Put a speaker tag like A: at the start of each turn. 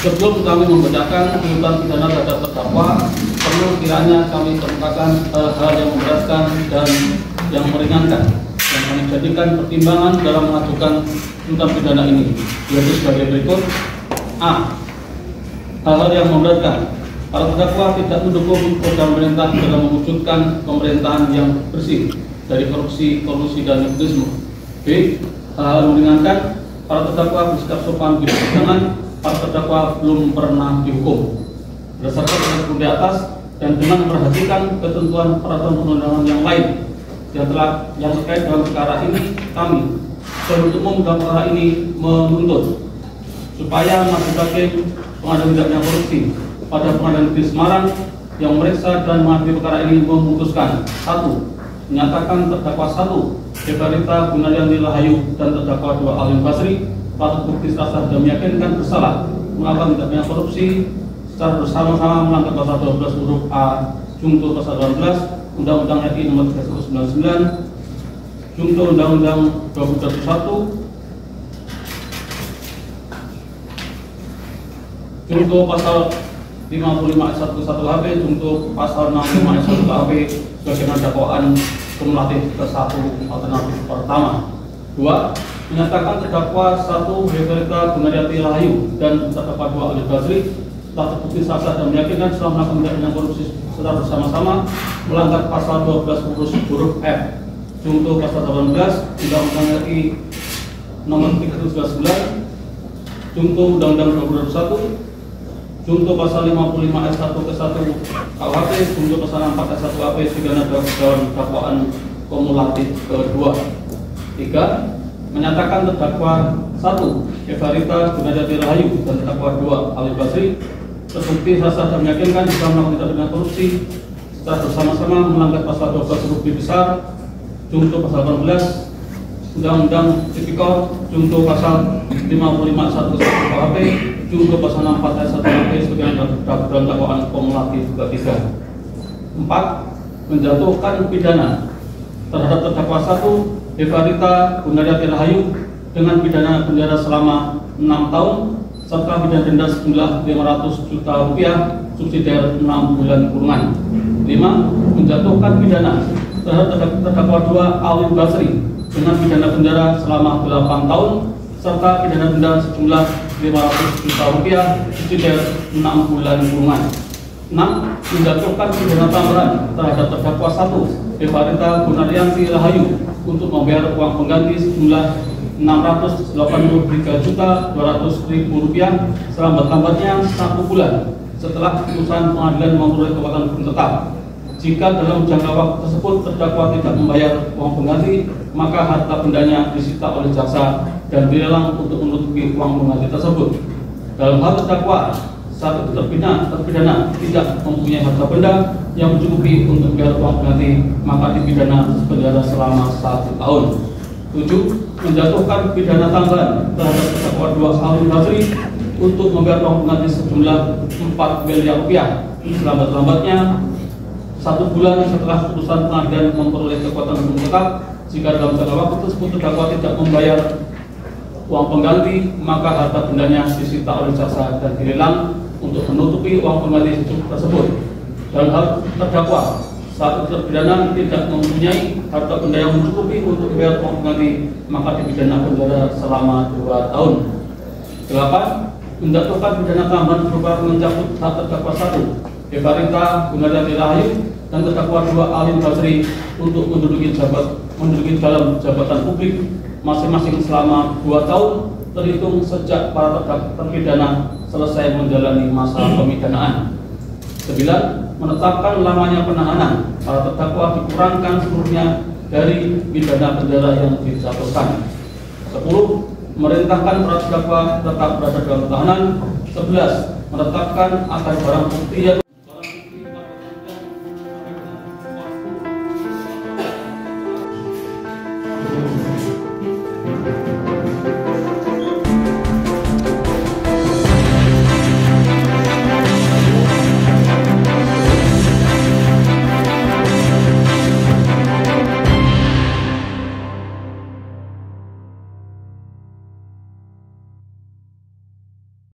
A: Sebelum kami membacakan tuntutan pidana terhadap terdakwa, perlu kiranya kami kemukakan hal-hal yang memberatkan dan yang meringankan yang kami jadikan pertimbangan dalam mengajukan tuntutan pidana ini, yaitu sebagai berikut. A. Hal-hal yang memberatkan: para terdakwa tidak mendukung program pemerintah dalam mewujudkan pemerintahan yang bersih dari korupsi, kolusi, dan nepotisme. B. Hal-hal yang meringankan: para terdakwa bersikap sopan di persidangan. Para terdakwa belum pernah dihukum. Berdasarkan ketentuan di atas dan dengan memperhatikan ketentuan peraturan perundangan yang lain yang terkait dalam perkara ini, kami penuntut umum dalam perkara ini menuntut supaya majelis hakim pengadilan tindak pidana korupsi pada Pengadilan Negeri Semarang yang memeriksa dan mengadili perkara ini memutuskan: 1. Menyatakan terdakwa 1 Evarita Gunaryanti Rahayu dan terdakwa 2 Alin Basri patut bukti serasa dan meyakinkan bersalah melakukan tindak pidana korupsi secara bersama-sama melanggar pasal 12 huruf A Junto pasal 18 Undang-Undang RI nomor 399, Junto Undang-Undang 2021, Junto pasal 55 ayat 1 HP, Junto pasal 65 ayat 1 HP sebagaimana dakwaan kumulatif ke-1 alternatif pertama. 2. Menyatakan terdakwa 1 Evarita Gunaryanti Rahayu dan terdakwa 2 Alin Basri telah terbukti sah dan meyakinkan setelah melakukan tindak pidana korupsi secara bersama-sama melanggar pasal 12 huruf F Junto pasal 18 Undang-Undang RI nomor 399, Junto Undang-Undang 2021, Junto pasal 55 ayat 1 ke 1 KUHP, Junto pasal 4 ayat 1 AP sebagaimana dalam dakwaan kumulatif kedua. 3. Menyatakan terdakwa 1 Evarita Gunaryanti Rahayu dan terdakwa 2 Alin Basri terbukti sah dan meyakinkan setelah melakukan tindak pidana korupsi secara bersama-sama melanggar pasal 12 huruf B besar Junto pasal 18 Undang-Undang Tipikor, Junto pasal 55 ayat 1 KUHP, Junto pasal 64 ayat 1 KUHP sebagaimana dalam dakwaan kumulatif ketiga. 4. Menjatuhkan pidana terhadap terdakwa 1 Evarita Gunaryanti Rahayu dengan pidana penjara selama 6 tahun serta pidana denda sejumlah 500 juta rupiah subsidiar 6 bulan kurungan. 5. Menjatuhkan pidana terhadap terdakwa 2 Alin Basri dengan pidana penjara selama 8 tahun serta pidana denda sejumlah 500 juta rupiah subsidiar 6 bulan kurungan. 6. Menjatuhkan pidana tambahan terhadap terdakwa 1 Evarita Gunaryanti Rahayu untuk membayar uang pengganti sejumlah 683.200.000 rupiah selambat-lambatnya 1 bulan setelah putusan pengadilan memperoleh kekuatan hukum tetap. Jika dalam jangka waktu tersebut terdakwa tidak membayar uang pengganti, maka harta bendanya disita oleh jaksa dan dilelang untuk menutupi uang pengganti tersebut. Dalam hal terdakwa saat terpidana tidak mempunyai harta benda yang mencukupi untuk membayar uang pengganti, maka dipidana penjara selama 1 tahun. 7. Menjatuhkan pidana tambahan terhadap terdakwa 2 Alin Basri untuk membayar uang pengganti sejumlah 4 miliar rupiah selambat-lambatnya 1 bulan setelah putusan pengadilan memperoleh kekuatan hukum tetap. Jika dalam jangka waktu tersebut terdakwa tidak membayar uang pengganti, maka harta bendanya disita oleh jaksa dan dilelang untuk menutupi uang pengganti tersebut. Dalam hal terdakwa saat terpidana tidak mempunyai harta benda yang mencukupi untuk membayar uang pengganti, maka dipidana penjara selama 2 tahun. 8. Menjatuhkan pidana tambahan berupa mencabut hak terdakwa 1 Evarita Gunaryanti Rahayu dan terdakwa 2 Alin Basri untuk menduduki dalam jabatan publik masing-masing selama 2 tahun terhitung sejak para terpidana selesai menjalani masa pemidanaan. 9. Menetapkan lamanya penahanan para terdakwa dikurangkan seluruhnya dari pidana penjara yang dijatuhkan. 10. Merintahkan para terdakwa tetap berada dalam tahanan. 11. Menetapkan agar barang bukti yang